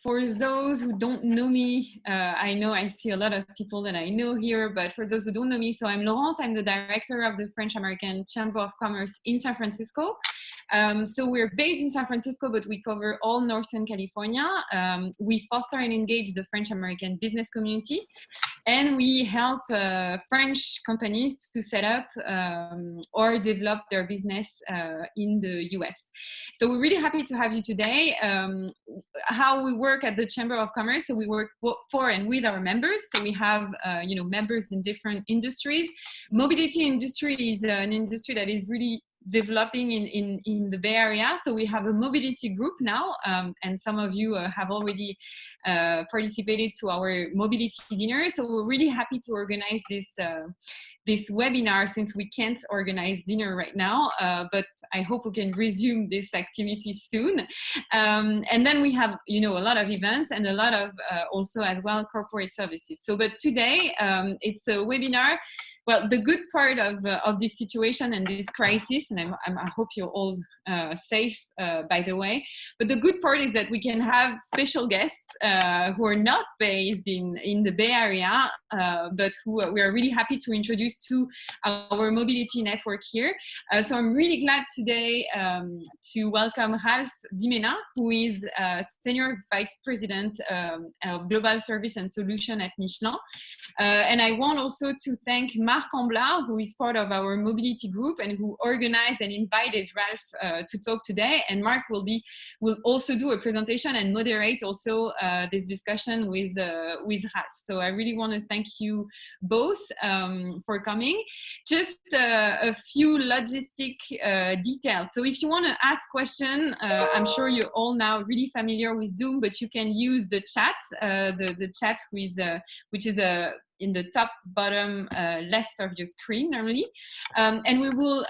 for those who don't know me, I know I see a lot of people that I know here, but for those who don't know me, so I'm Laurence. I'm the director of the French-American Chamber of Commerce in San Francisco. So we're based in San Francisco, but we cover all Northern California. We foster and engage the French-American business community, and we help French companies to set up or develop their business in the US. So we're really happy to have you today. How we work at the Chamber of Commerce, so we work for and with our members. So we have members in different industries. Mobility industry is an industry that is really developing in the Bay Area. So we have a mobility group now, and some of you have already participated to our mobility dinner. So we're really happy to organize this webinar, since we can't organize dinner right now, but I hope we can resume this activity soon. And then we have, a lot of events and a lot of also as well corporate services. So, but today it's a webinar. Well, the good part of this situation and this crisis, and I hope you're all safe, by the way, but the good part is that we can have special guests who are not based in the Bay Area, but who we are really happy to introduce to our mobility network here. So I'm really glad today to welcome Ralph Zimena, who is Senior Vice President of Global Service and Solution at Michelin. And I want also to thank Marc Amblard, who is part of our mobility group and who organized and invited Ralph to talk today. And Marc will also do a presentation and moderate also this discussion with Ralph. So I really want to thank you both for coming. Just a few logistic details. So if you want to ask question, I'm sure you're all now really familiar with Zoom, but you can use the chat, the chat which is in the top bottom left of your screen normally, and we will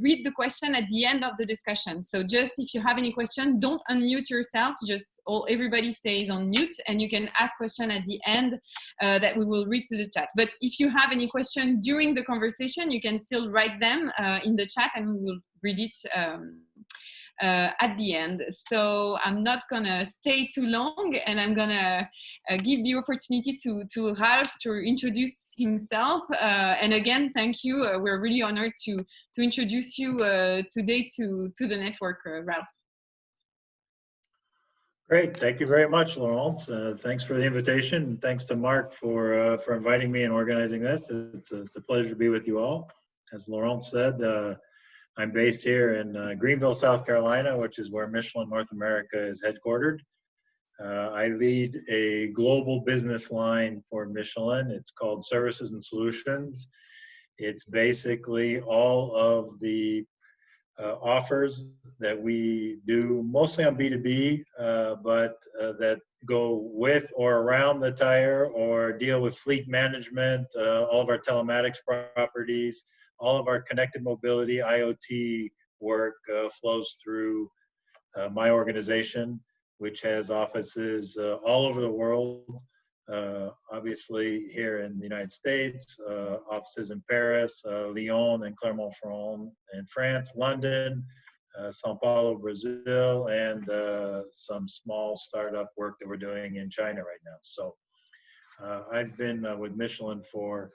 read the question at the end of the discussion. So just if you have any question, don't unmute yourself, just everybody stays on mute, and you can ask question at the end that we will read to the chat. But if you have any question during the conversation, you can still write them in the chat and we will read it at the end. So I'm not gonna stay too long, and I'm gonna give the opportunity to Ralph to introduce himself. And again, thank you. We're really honored to introduce you today to the network, Ralph. Great, thank you very much, Laurence. Thanks for the invitation. Thanks to Marc for inviting me and organizing this. It's a pleasure to be with you all. As Laurence said, I'm based here in Greenville, South Carolina, which is where Michelin North America is headquartered. I lead a global business line for Michelin. It's called Services and Solutions. It's basically all of the offers that we do, mostly on B2B, but that go with or around the tire or deal with fleet management, all of our telematics properties, all of our connected mobility, IoT work flows through my organization, which has offices all over the world. Obviously here in the United States, offices in Paris, Lyon and Clermont-Ferrand in France, London, Sao Paulo, Brazil, and some small startup work that we're doing in China right now. So I've been with Michelin for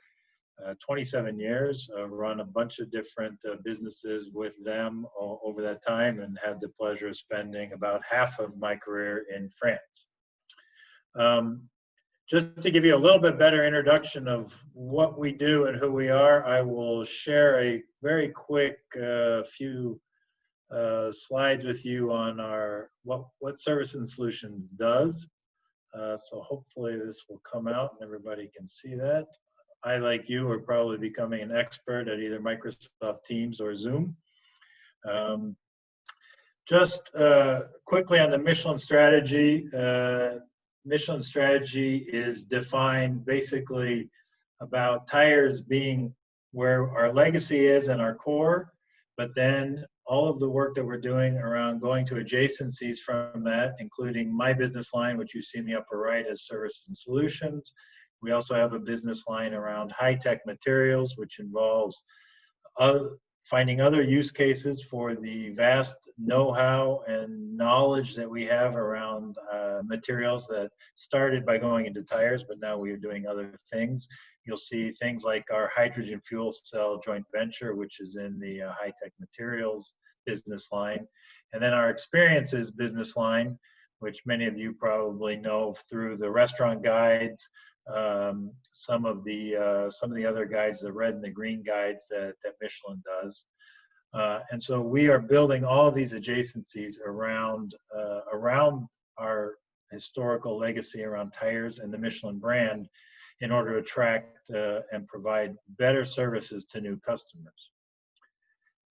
27 years, run a bunch of different businesses with them over that time, and had the pleasure of spending about half of my career in France. Just to give you a little bit better introduction of what we do and who we are, I will share a very quick few slides with you on our what Service and Solutions does. So hopefully this will come out and everybody can see that. I, like you, are probably becoming an expert at either Microsoft Teams or Zoom. Just quickly on the Michelin strategy. Michelin strategy is defined basically about tires being where our legacy is and our core, but then all of the work that we're doing around going to adjacencies from that, including my business line, which you see in the upper right as Services and Solutions. We also have a business line around high-tech materials, which involves finding other use cases for the vast know-how and knowledge that we have around materials that started by going into tires, but now we are doing other things. You'll see things like our hydrogen fuel cell joint venture, which is in the high-tech materials business line, and then our experiences business line, which many of you probably know through the restaurant guides, some of the other guides, the red and the green guides that Michelin does. And so we are building all of these adjacencies around our historical legacy around tires and the Michelin brand in order to attract and provide better services to new customers.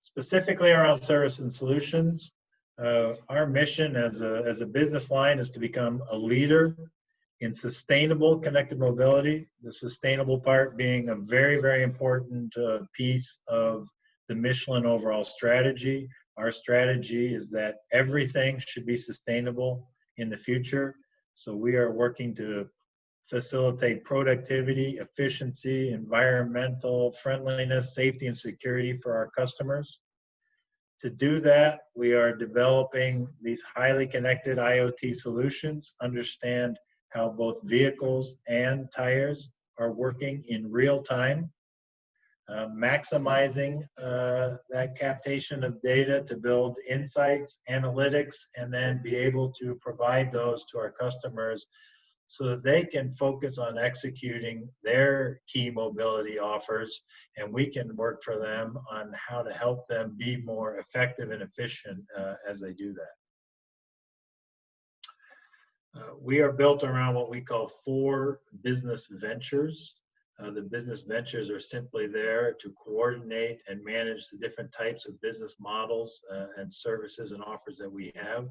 Specifically around service and solutions, our mission as a business line is to become a leader in sustainable connected mobility, the sustainable part being a very, very important piece of the Michelin overall strategy. Our strategy is that everything should be sustainable in the future. So we are working to facilitate productivity, efficiency, environmental friendliness, safety, and security for our customers. To do that, we are developing these highly connected IoT solutions, understand how both vehicles and tires are working in real time, maximizing that captation of data to build insights, analytics, and then be able to provide those to our customers so that they can focus on executing their key mobility offers, and we can work for them on how to help them be more effective and efficient as they do that. We are built around what we call 4 business ventures. The business ventures are simply there to coordinate and manage the different types of business models and services and offers that we have.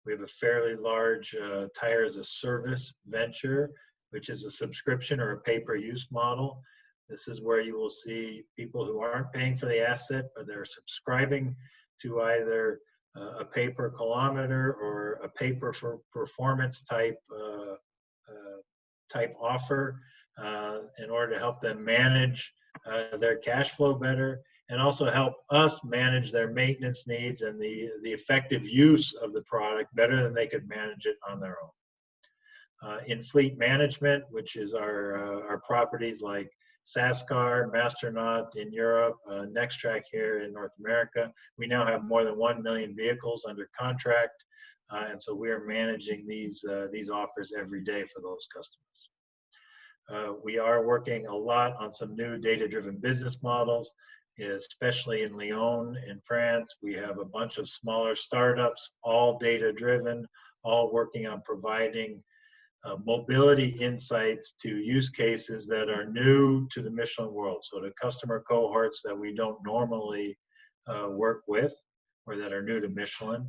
We have a fairly large tire as a service venture, which is a subscription or a pay-per-use model. This is where you will see people who aren't paying for the asset, but they're subscribing to either a pay per kilometer or a pay per performance type offer in order to help them manage their cash flow better, and also help us manage their maintenance needs and the effective use of the product better than they could manage it on their own. In fleet management, which is our properties like Sascar, Masternaut in Europe, Nextrack here in North America, we now have more than 1 million vehicles under contract, and so we are managing these offers every day for those customers. We are working a lot on some new data-driven business models, especially in Lyon in France. We have a bunch of smaller startups, all data-driven, all working on providing mobility insights to use cases that are new to the Michelin world, so to customer cohorts that we don't normally work with or that are new to Michelin.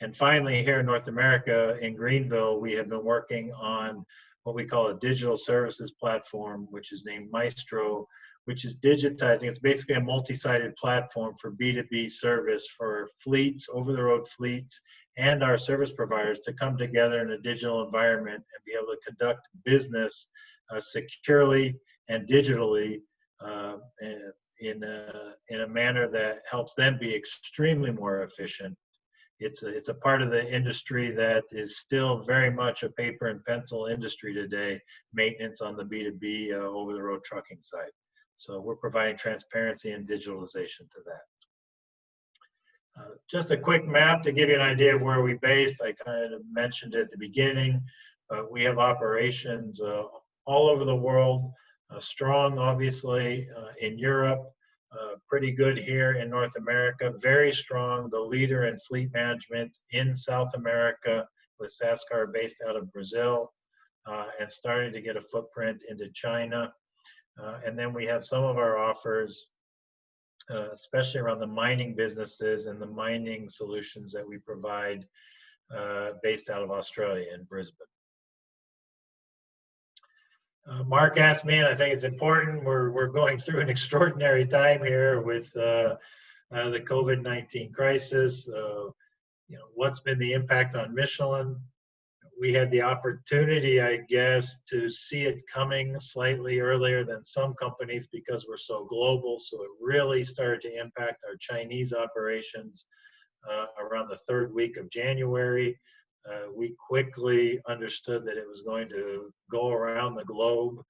And finally, here in North America, in Greenville, we have been working on what we call a digital services platform, which is named Maestro, which is digitizing. It's basically a multi-sided platform for B2B service for fleets, over-the-road fleets, and our service providers to come together in a digital environment and be able to conduct business securely and digitally in a manner that helps them be extremely more efficient. It's a part of the industry that is still very much a paper and pencil industry today, maintenance on the B2B over-the-road trucking side. So we're providing transparency and digitalization to that. Just a quick map to give you an idea of where we're based. I kind of mentioned at the beginning, we have operations all over the world, strong obviously in Europe, pretty good here in North America, very strong, the leader in fleet management in South America with Sascar based out of Brazil, and starting to get a footprint into China. And then we have some of our offers, especially around the mining businesses and the mining solutions that we provide based out of Australia in Brisbane. Mark asked me, and I think it's important, we're going through an extraordinary time here with the COVID-19 crisis. What's been the impact on Michelin? we had the opportunity, I guess, to see it coming slightly earlier than some companies because we're so global. So it really started to impact our Chinese operations around the third week of January. We quickly understood that it was going to go around the globe.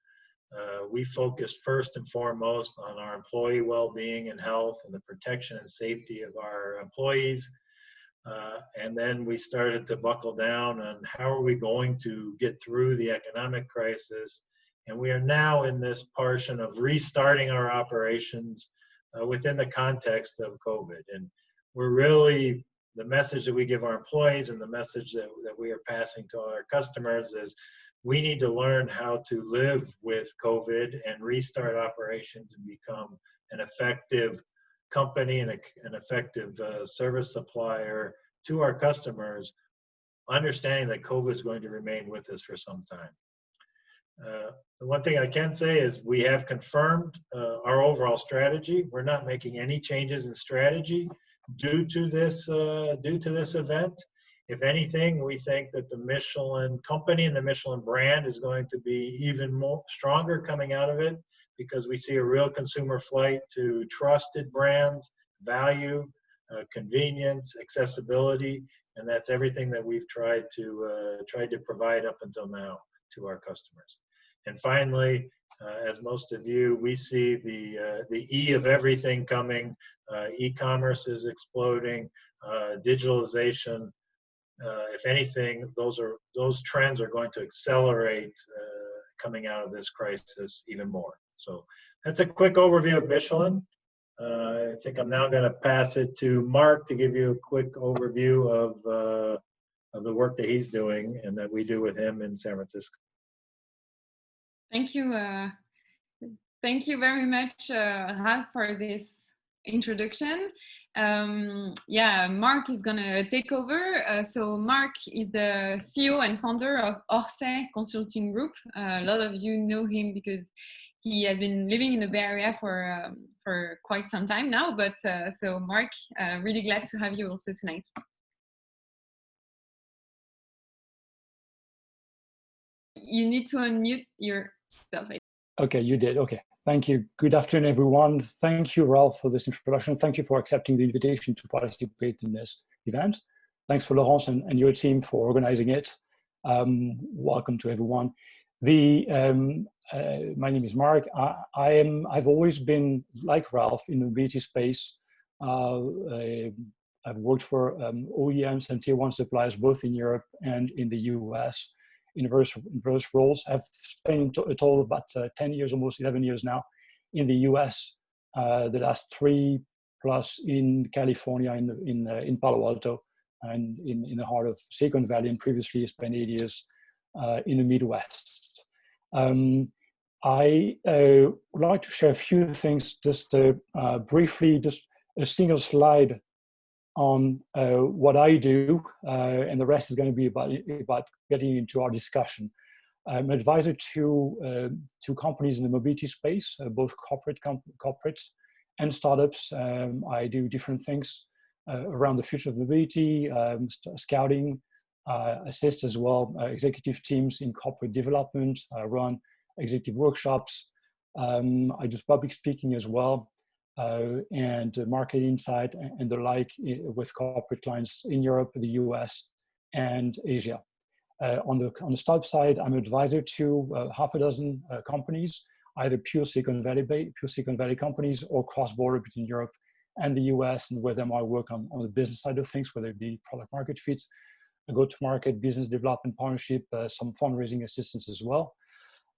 We focused first and foremost on our employee well-being and health and the protection and safety of our employees. And then we started to buckle down on how are we going to get through the economic crisis. And we are now in this portion of restarting our operations within the context of COVID. And we're really, the message that we give our employees and the message that we are passing to all our customers is we need to learn how to live with COVID and restart operations and become an effective company and an effective service supplier to our customers, understanding that COVID is going to remain with us for some time. The one thing I can say is we have confirmed our overall strategy. We're not making any changes in strategy due to this event. If anything, we think that the Michelin company and the Michelin brand is going to be even more stronger coming out of it because we see a real consumer flight to trusted brands, value, convenience, accessibility, and that's everything that we've tried to provide up until now to our customers. And finally, as most of you, we see the E of everything coming. E-commerce is exploding, digitalization. If anything, those trends are going to accelerate coming out of this crisis even more. So that's a quick overview of Michelin. I think I'm now going to pass it to Marc to give you a quick overview of the work that he's doing and that we do with him in San Francisco. Thank you. Thank you very much, Ralph, for this introduction. Yeah, Marc is going to take over. So Marc is the CEO and founder of Orsay Consulting Group. A lot of you know him because he has been living in the Bay Area for quite some time now. But so Marc, really glad to have you also tonight. You need to unmute yourself. Okay, you did. Okay, thank you. Good afternoon, everyone. Thank you, Ralph, for this introduction. Thank you for accepting the invitation to participate in this event. Thanks for Laurence and your team for organizing it. Welcome to everyone. My name is Marc. I've always been like Ralph in the mobility space. I've worked for OEMs and tier one suppliers both in Europe and in the US in various roles. I've spent a total of about 10 years, almost 11 years now, in the US. The last 3+ in California, in Palo Alto, and in the heart of Silicon Valley, and previously I spent 8 years in the Midwest. I would like to share a few things, just briefly, just a single slide on what I do, and the rest is going to be about getting into our discussion. I'm an advisor to companies in the mobility space, both corporates and startups. I do different things around the future of mobility, scouting, assist as well executive teams in corporate development, run executive workshops. I do public speaking as well, and market insight and the like with corporate clients in Europe, the US, and Asia. On the startup side, I'm an advisor to half a dozen companies, either pure Silicon Valley companies or cross-border between Europe and the US, and with them I work on the business side of things, whether it be product market fit, go-to-market, business development, partnership, some fundraising assistance as well.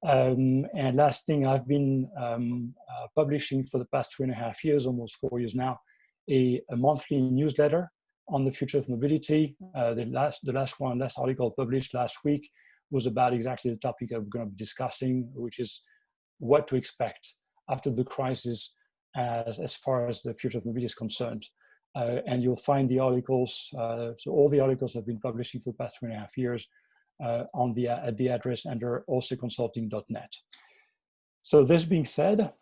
And last thing, I've been publishing for the past 3.5 years, almost 4 years now, a monthly newsletter on the future of mobility. The last article published last week was about exactly the topic I'm going to be discussing, which is what to expect after the crisis as far as the future of mobility is concerned. And you'll find the articles, so all the articles I've been publishing for the past 3.5 years at the address under orsayconsulting.net. So this being said,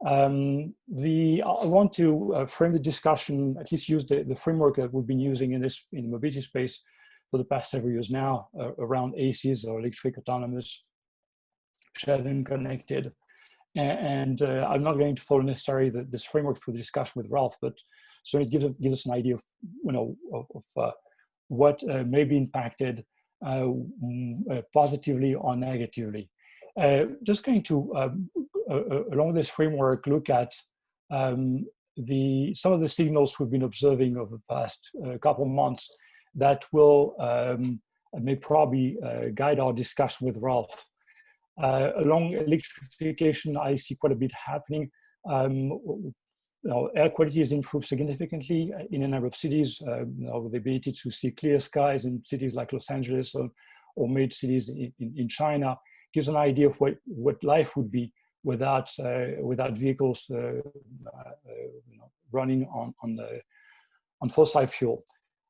I want to frame the discussion, at least use the framework that we've been using in the mobility space for the past several years now around ACEs, or electric autonomous, shared and connected. And I'm not going to follow necessarily this framework through the discussion with Ralph, but certainly gives us an idea of, what may be impacted positively or negatively. Just going to, along this framework, look at some of the signals we've been observing over the past couple of months that will may probably guide our discussion with Ralph. Along electrification, I see quite a bit happening. Air quality has improved significantly in a number of cities. The ability to see clear skies in cities like Los Angeles or major cities in China gives an idea of what life would be without vehicles running on fossil fuel.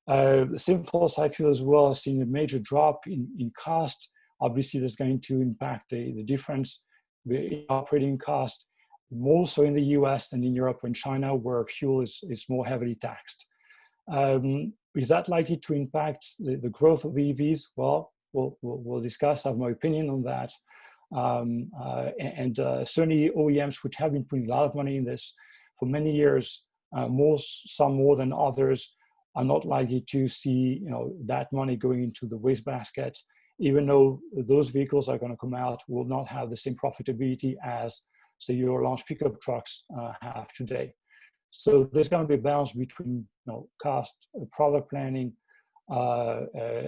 The same fossil fuel as well has seen a major drop in cost. Obviously, that's going to impact the difference in operating cost, more so in the US than in Europe and China, where fuel is more heavily taxed. Is that likely to impact the growth of EVs? Well, we'll discuss. I have my opinion on that. Certainly OEMs, which have been putting a lot of money in this for many years, some more than others, are not likely to see that money going into the wastebasket, even though those vehicles are going to come out, will not have the same profitability as, say, your large pickup trucks have today. So there's going to be a balance between cost, product planning,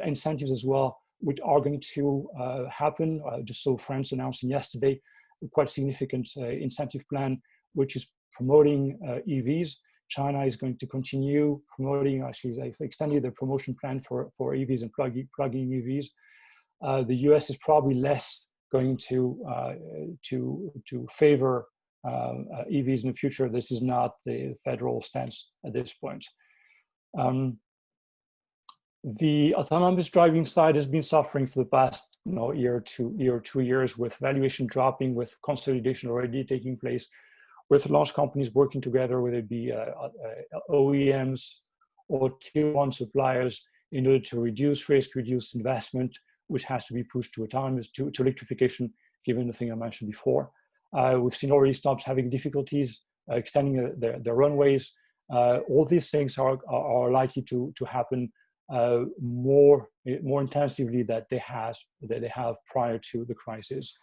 incentives as well, which are going to happen. Just saw France announcing yesterday a quite significant incentive plan, which is promoting EVs. China is going to continue promoting, actually they've extended the promotion plan for EVs and plug-in EVs. The US is probably less going to favor EVs in the future. This is not the federal stance at this point. The autonomous driving side has been suffering for the past year or 2 years, with valuation dropping, with consolidation already taking place, with large companies working together, whether it be OEMs or tier one suppliers, in order to reduce risk, reduce investment, which has to be pushed to autonomous, to electrification, given the thing I mentioned before. We've seen already startups having difficulties extending their runways. All these things are likely to happen more intensively than they have prior to the crisis.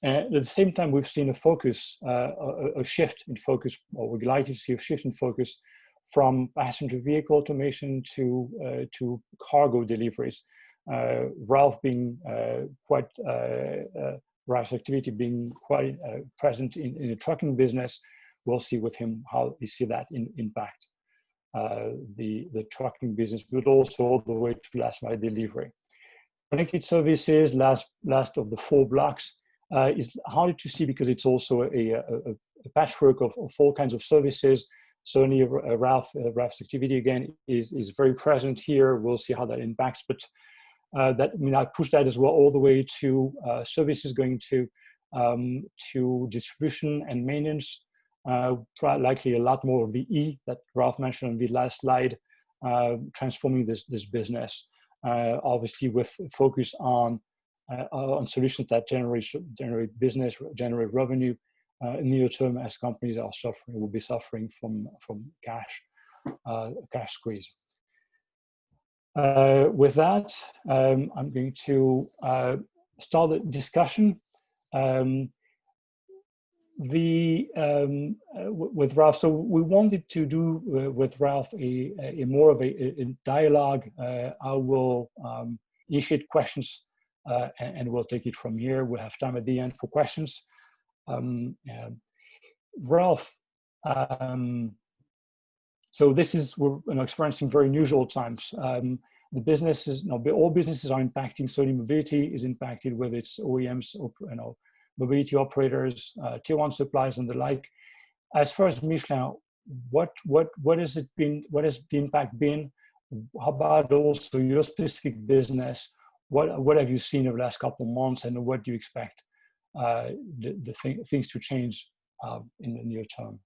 And at the same time, we've seen a shift in focus, or we're likely to see a shift in focus from passenger vehicle automation to cargo deliveries. Ralph being Ralph's activity being quite present in the trucking business. We'll see with him how we see that impact the trucking business, but also all the way to last mile delivery. Connected services, last of the 4 blocks, is harder to see because it's also a patchwork of all kinds of services. Certainly Ralph's activity again is very present here. We'll see how that impacts, but I push that as well all the way to services going to distribution and maintenance, likely a lot more of the E that Ralph mentioned on the last slide, transforming this business, obviously with focus on solutions that generate business, generate revenue in the near term, as companies will be suffering from cash squeeze. With that, I'm going to start the discussion with Ralph. So we wanted to do with Ralph a more of a dialogue. I will initiate questions and we'll take it from here. We'll have time at the end for questions. Ralph, so we're experiencing very unusual times. The businesses, all businesses are impacting. Certainly mobility is impacted, whether it's OEMs or mobility operators, tier one suppliers, and the like. As far as Michelin, what has it been? What has the impact been? How about also your specific business? What have you seen over the last couple of months, and what do you expect things to change in the near term?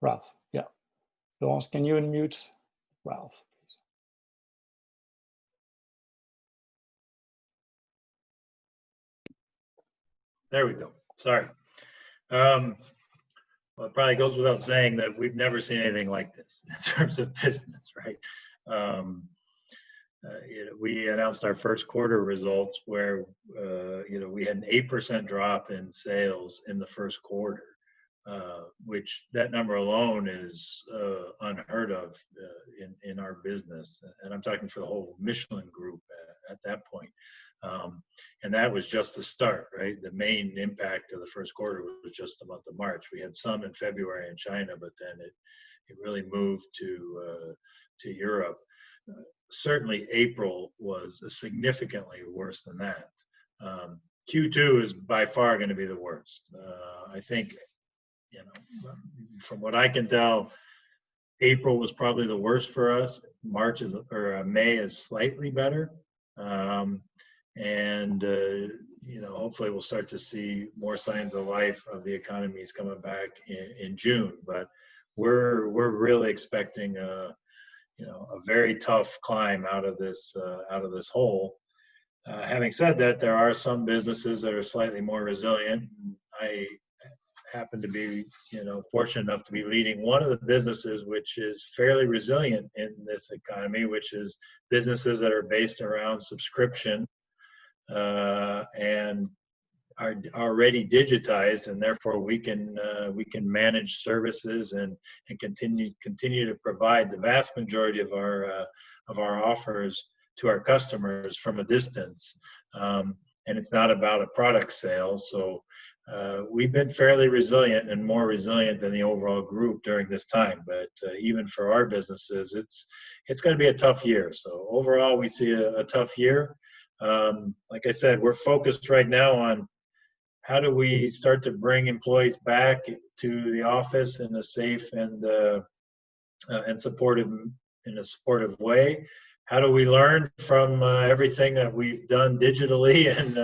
Ralph, yeah. Laurence, can you unmute Ralph? There we go. Sorry. Well, it probably goes without saying that we've never seen anything like this in terms of business, right? We announced our first quarter results where, we had an 8% drop in sales in the first quarter, which that number alone is unheard of in our business. And I'm talking for the whole Michelin group at that point. And that was just the start, right? The main impact of the first quarter was just the month of March. We had some in February in China, but then it really moved to Europe. Certainly April was significantly worse than that. Q2 is by far going to be the worst. I think, from what I can tell, April was probably the worst for us. May is slightly better. Hopefully we'll start to see more signs of life of the economies coming back in June. But we're really expecting a very tough climb out of this hole. Having said that, there are some businesses that are slightly more resilient. I happen to be, fortunate enough to be leading one of the businesses which is fairly resilient in this economy, which is businesses that are based around subscription and are already digitized, and therefore we can manage services and continue to provide the vast majority of our offers to our customers from a distance. And it's not about a product sale. So we've been fairly resilient and more resilient than the overall group during this time. But even for our businesses, it's going to be a tough year. So overall, we see a tough year. Like I said, we're focused right now on how do we start to bring employees back to the office in a safe and supportive way. How do we learn from everything that we've done digitally and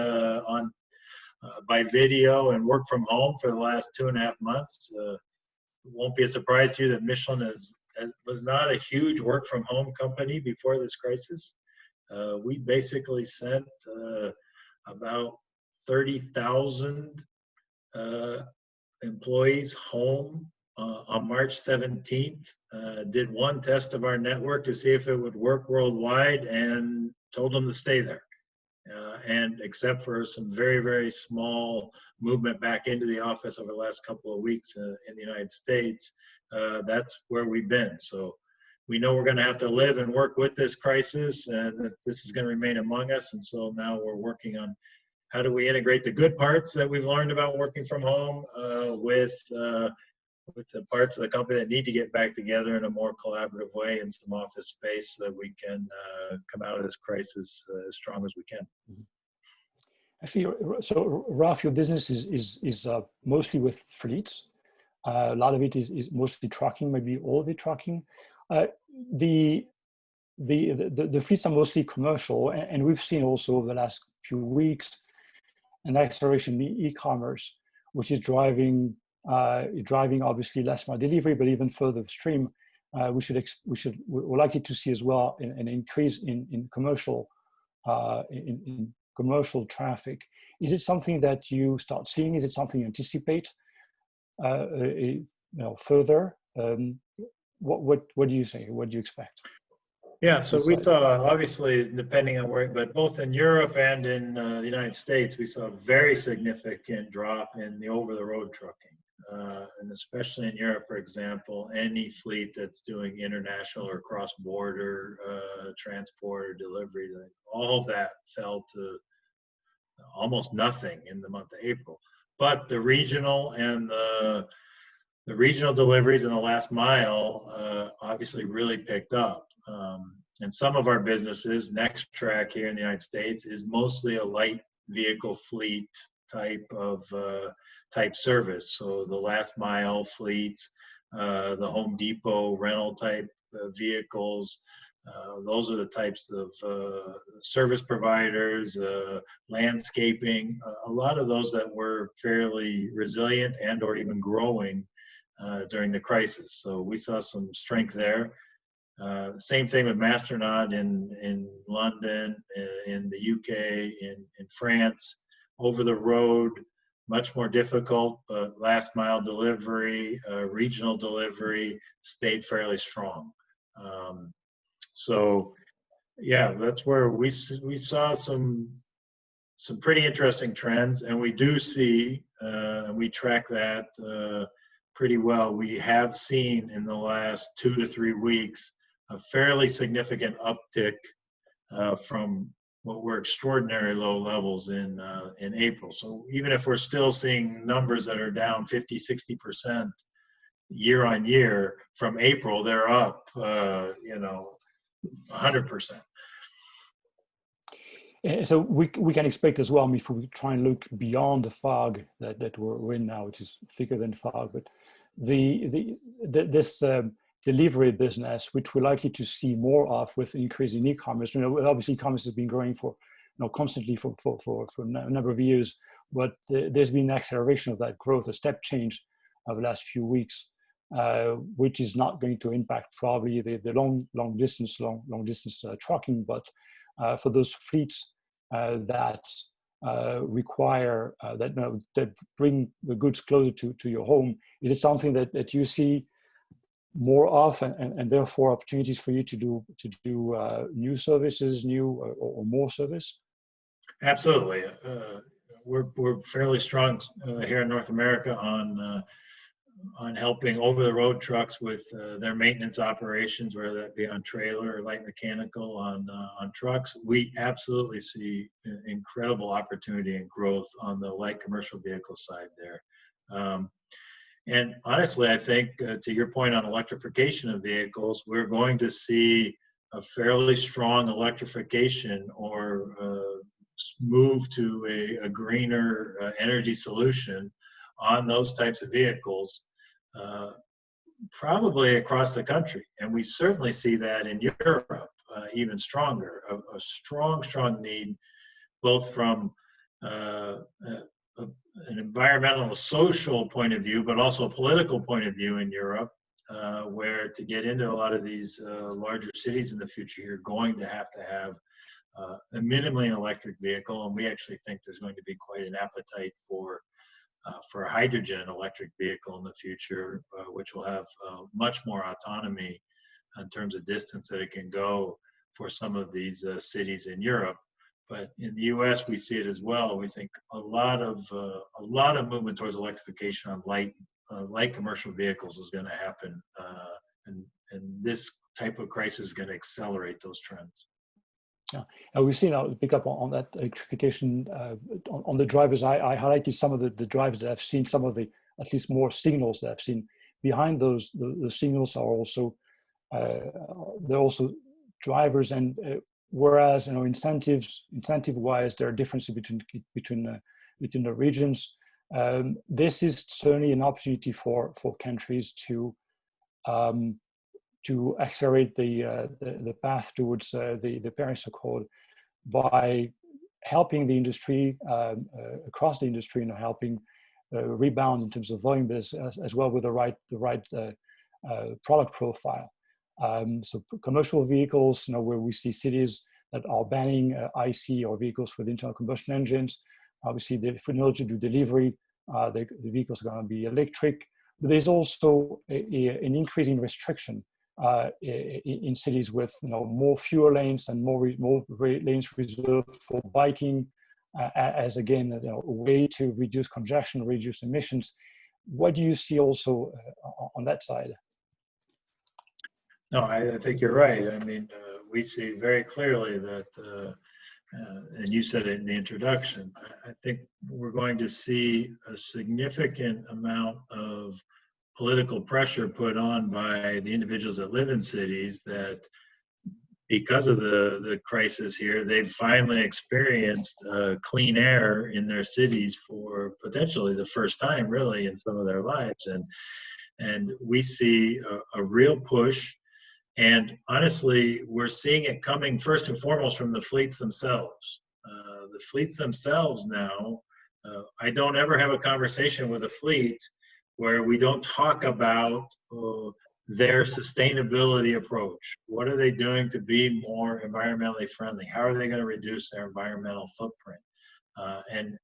by video and work from home for the last 2.5 months? It won't be a surprise to you that Michelin was not a huge work from home company before this crisis. We basically sent about 30,000 employees home on March 17th, did one test of our network to see if it would work worldwide and told them to stay there. And except for some very, very small movement back into the office over the last couple of weeks in the United States, that's where we've been. So we know we're going to have to live and work with this crisis, and that this is going to remain among us. And so now we're working on how do we integrate the good parts that we've learned about working from home with the parts of the company that need to get back together in a more collaborative way in some office space so that we can come out of this crisis as strong as we can. Actually, so Ralph, your business is mostly with fleets. A lot of it is mostly trucking, maybe all of it trucking. The fleets are mostly commercial, and we've seen also over the last few weeks an acceleration in e-commerce, which is driving obviously last mile delivery, but even further upstream, we're likely to see as well an increase in commercial commercial traffic. Is it something that you start seeing? Is it something you anticipate further? What do you say? What do you expect? Yeah, so we saw, obviously, depending on where, but both in Europe and in the United States, we saw a very significant drop in the over-the-road trucking. And especially in Europe, for example, any fleet that's doing international or cross-border transport or delivery, all of that fell to almost nothing in the month of April. But the regional and the regional deliveries in the last mile obviously really picked up. And some of our businesses, Next Track here in the United States, is mostly a light vehicle fleet type service. So the last mile fleets, the Home Depot rental type vehicles, those are the types of service providers, landscaping, a lot of those that were fairly resilient and or even growing during the crisis. So we saw some strength there. Same thing with Masternaut in London, in the UK, in France. Over the road, much more difficult, but last mile delivery, regional delivery stayed fairly strong. So yeah, that's where we saw some pretty interesting trends, and we do see, and we track that pretty well. We have seen in the last 2 to 3 weeks a fairly significant uptick from what were extraordinary low levels in April. So even if we're still seeing numbers that are down 50, 60% year on year, from April, they're up, 100%. So we can expect as well, if we try and look beyond the fog that we're in now, which is thicker than fog, but this delivery business, which we're likely to see more of with increase in e-commerce. Obviously e-commerce has been growing for constantly for a number of years, but there's been an acceleration of that growth, a step change over the last few weeks, which is not going to impact probably the long distance trucking, but for those fleets that require that bring the goods closer to your home, is it something that you see more of, and therefore opportunities for you to do new services, or more service? Absolutely. We're fairly strong here in North America on helping over-the-road trucks with their maintenance operations, whether that be on trailer or light mechanical on trucks. We absolutely see incredible opportunity and growth on the light commercial vehicle side there. And honestly, I think to your point on electrification of vehicles, we're going to see a fairly strong electrification or move to a greener energy solution on those types of vehicles, probably across the country. And we certainly see that in Europe, even stronger, a strong need, both from an environmental and social point of view, but also a political point of view in Europe, where to get into a lot of these larger cities in the future, you're going to have a minimally an electric vehicle. And we actually think there's going to be quite an appetite for a hydrogen electric vehicle in the future, which will have much more autonomy in terms of distance that it can go for some of these cities in Europe. But in the U.S., we see it as well. We think a lot of movement towards electrification on light commercial vehicles is going to happen, and this type of crisis is going to accelerate those trends. Yeah, and we've seen pick up on that electrification on the drivers. I highlighted some of the drivers that I've seen, some of the at least more signals that I've seen. Behind those, the signals are also they're also drivers, and whereas incentive-wise, there are differences between the regions. This is certainly an opportunity for countries to accelerate the path towards the Paris Accord by helping the industry across the industry, helping rebound in terms of volume business as well with the right product profile. So commercial vehicles, where we see cities that are banning IC or vehicles with internal combustion engines. Obviously, if we know to do delivery, the vehicles are going to be electric. But there's also an increase in restriction in cities with more fewer lanes and more lanes reserved for biking, as again a way to reduce congestion, reduce emissions. What do you see also on that side? No, I think you're right. I mean, we see very clearly that, and you said it in the introduction, I think we're going to see a significant amount of political pressure put on by the individuals that live in cities that, because of the crisis here, they've finally experienced clean air in their cities for potentially the first time really in some of their lives. And we see a real push. And honestly, we're seeing it coming first and foremost from the fleets themselves. The fleets themselves now, I don't ever have a conversation with a fleet where we don't talk about their sustainability approach. What are they doing to be more environmentally friendly? How are they going to reduce their environmental footprint? And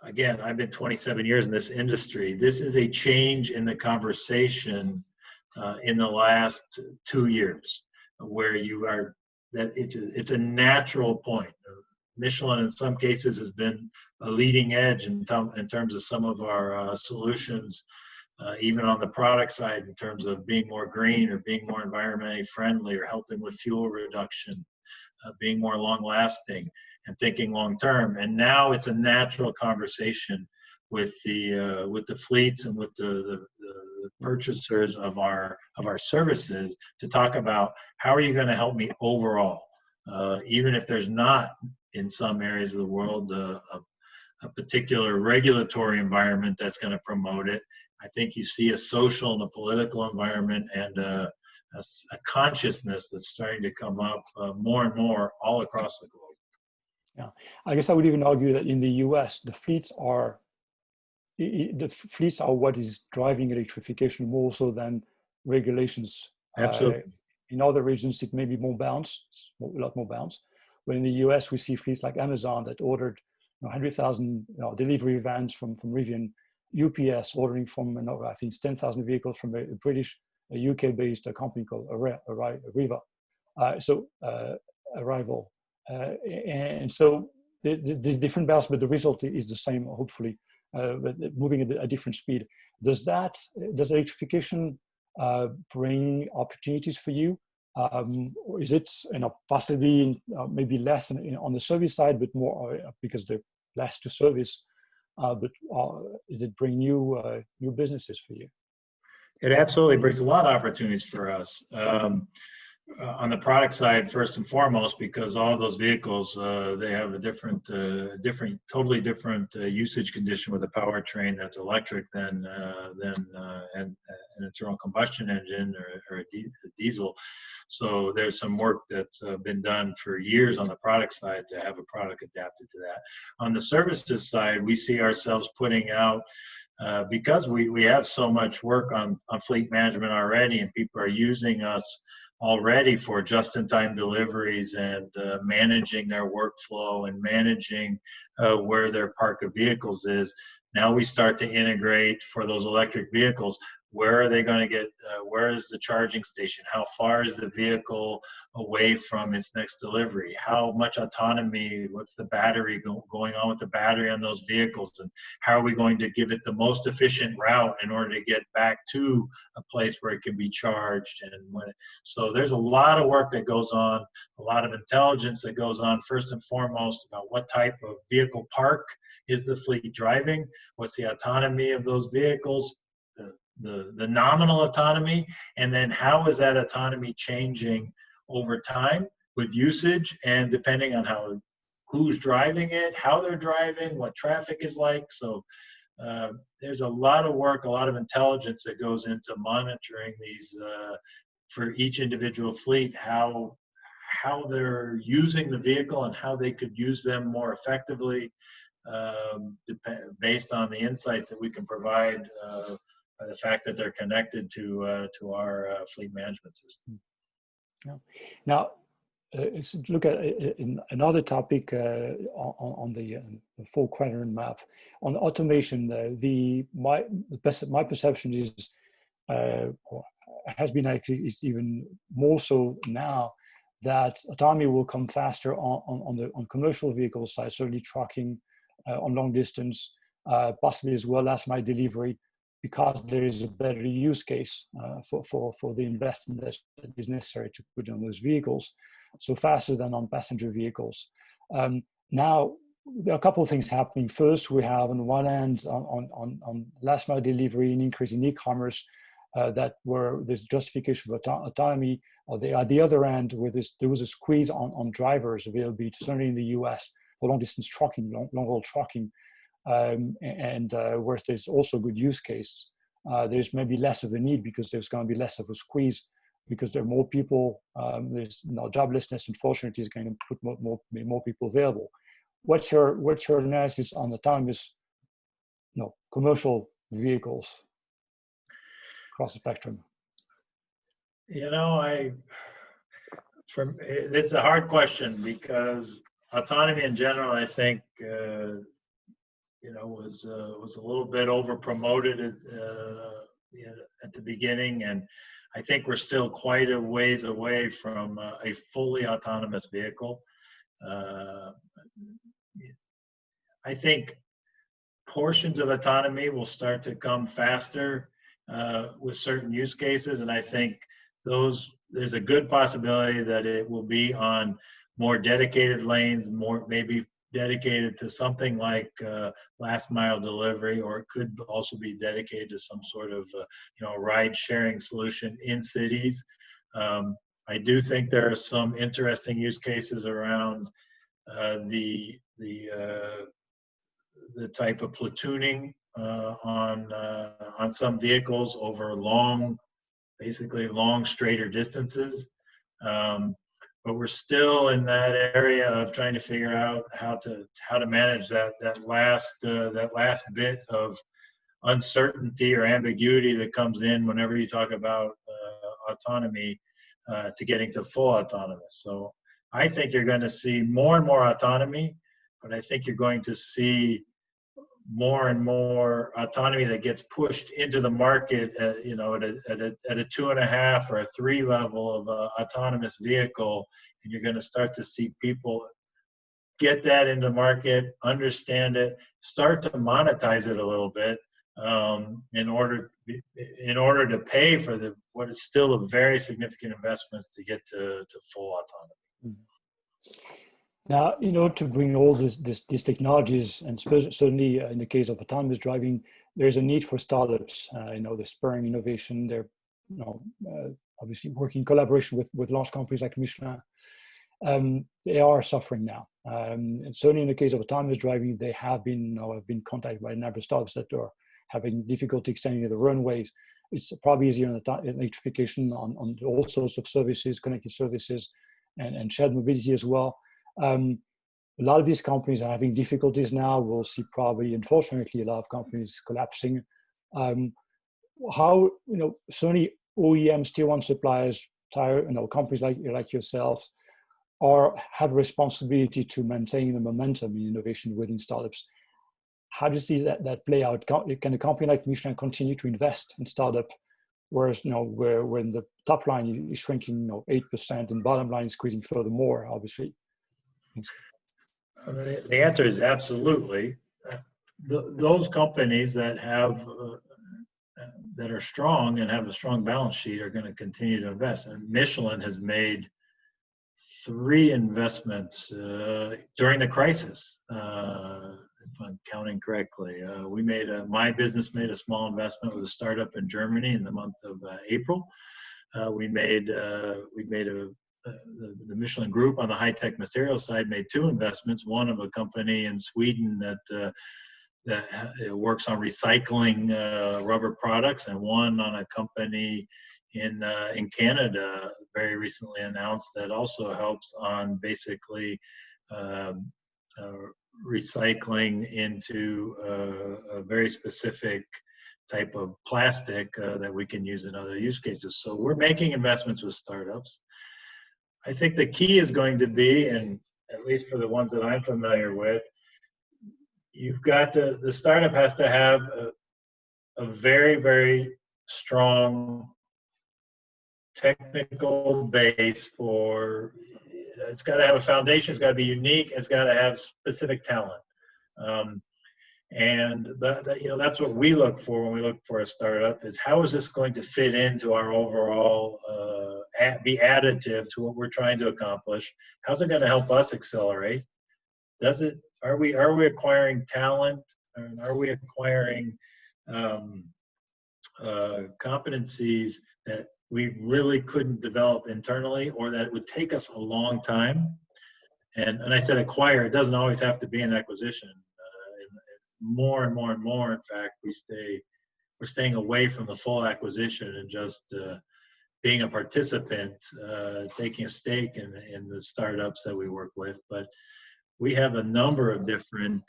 again, I've been 27 years in this industry. This is a change in the conversation in the last 2 years, where you are, that it's a natural point. Michelin, in some cases, has been a leading edge in terms of some of our solutions, even on the product side, in terms of being more green or being more environmentally friendly or helping with fuel reduction, being more long-lasting and thinking long-term. And now it's a natural conversation with the fleets and with the purchasers of our services to talk about how are you going to help me overall, even if there's not in some areas of the world a particular regulatory environment that's going to promote it. I think you see a social and a political environment and a consciousness that's starting to come up more and more all across the globe. Yeah, I guess I would even argue that in the US, the fleets are what is driving electrification more so than regulations. Absolutely. In other regions, it may be more balanced, a lot more balanced. But in the US, we see fleets like Amazon that ordered 100,000 delivery vans from Rivian, UPS ordering from, I think it's 10,000 vehicles from a British, a UK-based company called Arriva. Arrival. And so the different balance, but the result is the same, hopefully, but moving at a different speed. Does electrification bring opportunities for you? Or is it possibly maybe less on the service side, but more because they're less to service? But is it bring new businesses for you? It absolutely brings a lot of opportunities for us. On the product side, first and foremost, because all of those vehicles, they have a totally different usage condition with a powertrain that's electric than an internal combustion engine or a diesel. So there's some work that's been done for years on the product side to have a product adapted to that. On the services side, we see ourselves putting out, because we have so much work on fleet management already, and people are using us already for just-in-time deliveries and managing their workflow and managing where their park of vehicles is. Now we start to integrate for those electric vehicles. Where are they going to get, where is the charging station? How far is the vehicle away from its next delivery? How much autonomy, what's the battery going on with the battery on those vehicles? And how are we going to give it the most efficient route in order to get back to a place where it can be charged? So there's a lot of work that goes on, a lot of intelligence that goes on, first and foremost, about what type of vehicle park is the fleet driving? What's the autonomy of those vehicles? The nominal autonomy, and then how is that autonomy changing over time with usage and depending on who's driving it, how they're driving, what traffic is like. So there's a lot of work, a lot of intelligence that goes into monitoring these for each individual fleet, how they're using the vehicle and how they could use them more effectively, based on the insights that we can provide by the fact that they're connected to our fleet management system. Yeah. Now, look at another topic on the 4-quadrant map on automation. My perception is, or has been actually, is even more so now, that autonomy will come faster on commercial vehicle side, certainly trucking on long distance, possibly as well last mile delivery, because there is a better use case for the investment that is necessary to put on those vehicles, so faster than on passenger vehicles. Now, there are a couple of things happening. First, we have on one end, on last mile delivery, an increase in e-commerce, that where there's justification for autonomy. Or at the other end, where there was a squeeze on drivers availability, certainly in the US, for long distance trucking, long haul trucking. And where there's also good use case, there's maybe less of a need because there's going to be less of a squeeze because there are more people. There's joblessness, unfortunately, is going to put more people available. What's your analysis on autonomous, commercial vehicles across the spectrum? You know, it's a hard question because autonomy in general, I think, was a little bit over promoted at the beginning, and I think we're still quite a ways away from a fully autonomous vehicle. I think portions of autonomy will start to come faster with certain use cases, and I think there's a good possibility that it will be on more dedicated lanes, more maybe dedicated to something like last mile delivery, or it could also be dedicated to some sort of ride sharing solution in cities. I do think there are some interesting use cases around the type of platooning on some vehicles over basically long straighter distances. But we're still in that area of trying to figure out how to manage that last bit of uncertainty or ambiguity that comes in whenever you talk about autonomy to getting to full autonomous. So I think you're going to see more and more autonomy, but I think you're going to see more and more autonomy that gets pushed into the market at a 2.5 or a 3 level of autonomous vehicle, and you're going to start to see people get that into the market, understand it, start to monetize it a little bit in order to pay for what is still a very significant investments to get to full autonomy. Now, to bring all these technologies, and certainly in the case of autonomous driving, there's a need for startups. They're spurring innovation. They're, obviously working in collaboration with large companies like Michelin. They are suffering now. And certainly in the case of autonomous driving, they have been contacted by a number of startups that are having difficulty extending the runways. It's probably easier on electrification, on all sorts of services, connected services, and shared mobility as well. A lot of these companies are having difficulties now. We'll see probably, unfortunately, a lot of companies collapsing. Certainly OEMs, tier one suppliers, companies like yourselves have a responsibility to maintain the momentum in innovation within startups. How do you see that play out? Can a company like Michelin continue to invest in startup, whereas when the top line is shrinking 8% and bottom line is squeezing furthermore, obviously? The answer is absolutely. Those companies that are strong and have a strong balance sheet are going to continue to invest. And Michelin has made 3 investments during the crisis, if I'm counting correctly. My business made a small investment with a startup in Germany in the month of April. The Michelin Group on the high-tech materials side made 2 investments, one of a company in Sweden that works on recycling rubber products, and one on a company in Canada very recently announced that also helps on basically recycling into a very specific type of plastic that we can use in other use cases. So we're making investments with startups. I think the key is going to be, and at least for the ones that I'm familiar with, the startup has to have a very, very strong technical base it's got to have a foundation, it's got to be unique, it's got to have specific talent. And that's what we look for when we look for a startup, is how is this going to fit into our overall, be additive to what we're trying to accomplish? How's it going to help us accelerate? Are we acquiring talent, and are we acquiring competencies that we really couldn't develop internally, or that it would take us a long time? And I said acquire, it doesn't always have to be an acquisition. More and more and more, in fact, we're staying away from the full acquisition and just being a participant, taking a stake in the startups that we work with. But we have a number of different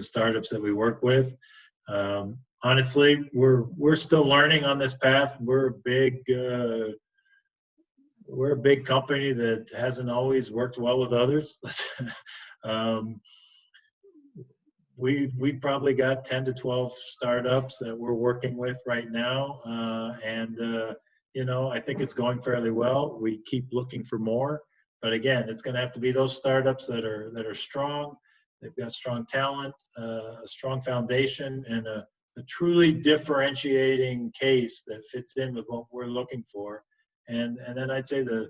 startups that we work with. Honestly, we're still learning on this path. We're a big company that hasn't always worked well with others. We've probably got 10 to 12 startups that we're working with right now, and I think it's going fairly well. We keep looking for more, but again, it's going to have to be those startups that are strong. They've got strong talent, a strong foundation, and a truly differentiating case that fits in with what we're looking for. And then I'd say the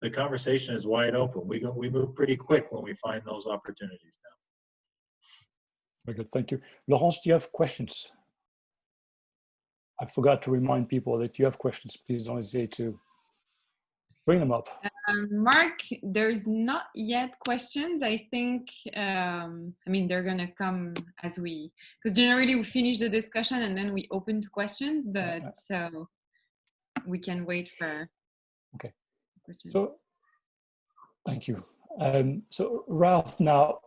conversation is wide open. We move pretty quick when we find those opportunities now. Very good, thank you. Laurence, do you have questions? I forgot to remind people that if you have questions, please don't hesitate to bring them up. Mark, there's not yet questions. I think, they're going to come because generally we finish the discussion and then we open to questions, but so we can wait for questions. So, thank you. So Ralph, now,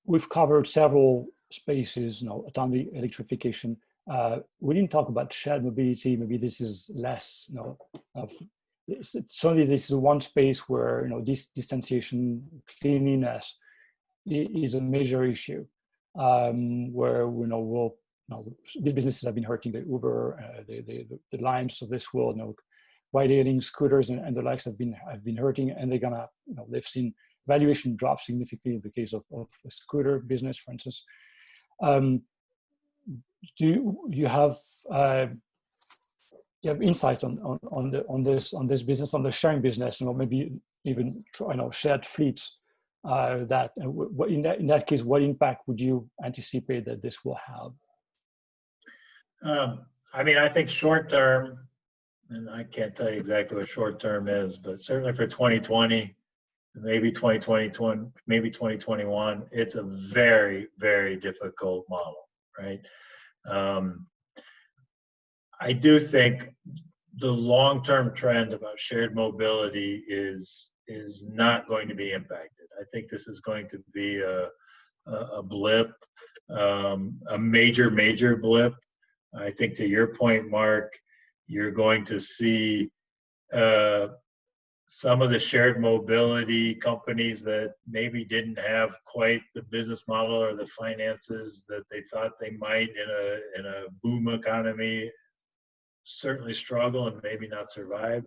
we've covered several spaces, autonomy, electrification. We didn't talk about shared mobility. Maybe this is less, certainly this is one space where, this distanciation, cleanliness is a major issue, where, these businesses have been hurting. The Uber, the Limes of this world, ride-hailing scooters and the likes have been hurting, and they're gonna, they've seen valuation drop significantly in the case of a scooter business, for instance. Do you have insights on this business, on the sharing business, maybe even shared fleets? That in that case, what impact would you anticipate that this will have? I think short term, and I can't tell you exactly what short term is, but certainly for 2020, maybe 2021, maybe 2021, it's a very, very difficult model, right? I do think the long-term trend about shared mobility is not going to be impacted. I think this is going to be a blip, a major blip. I think to your point, Mark, you're going to see some of the shared mobility companies that maybe didn't have quite the business model or the finances that they thought they might in a boom economy certainly struggle and maybe not survive.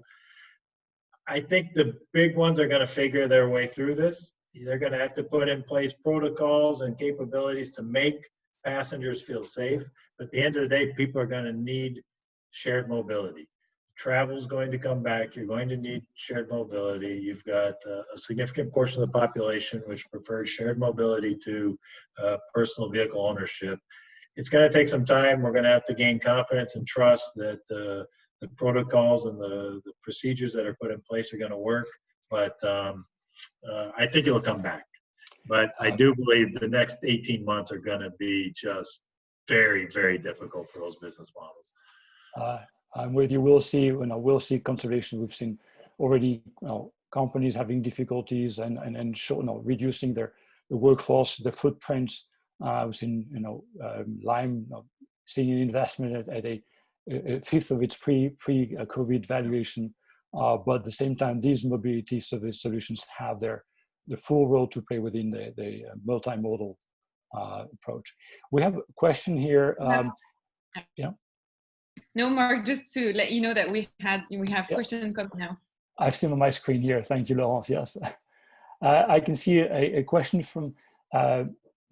I think the big ones are going to figure their way through this. They're going to have to put in place protocols and capabilities to make passengers feel safe. But at the end of the day, people are going to need shared mobility. Travel is going to come back. You're going to need shared mobility. You've got a significant portion of the population which prefers shared mobility to personal vehicle ownership. It's going to take some time. We're going to have to gain confidence and trust that the protocols and the procedures that are put in place are going to work. But I think it'll come back. But I do believe the next 18 months are going to be just very, very difficult for those business models. I'm with you. We'll see consolidation. We've seen already companies having difficulties and reducing the workforce, the footprints. We've seen Lime seeing an investment at a fifth of its pre-COVID valuation, but at the same time, these mobility service solutions have the full role to play within the multimodal approach. We have a question here. No, Mark, just to let you know that we have questions coming now. I've seen on my screen here. Thank you, Laurence. Yes. I can see a question from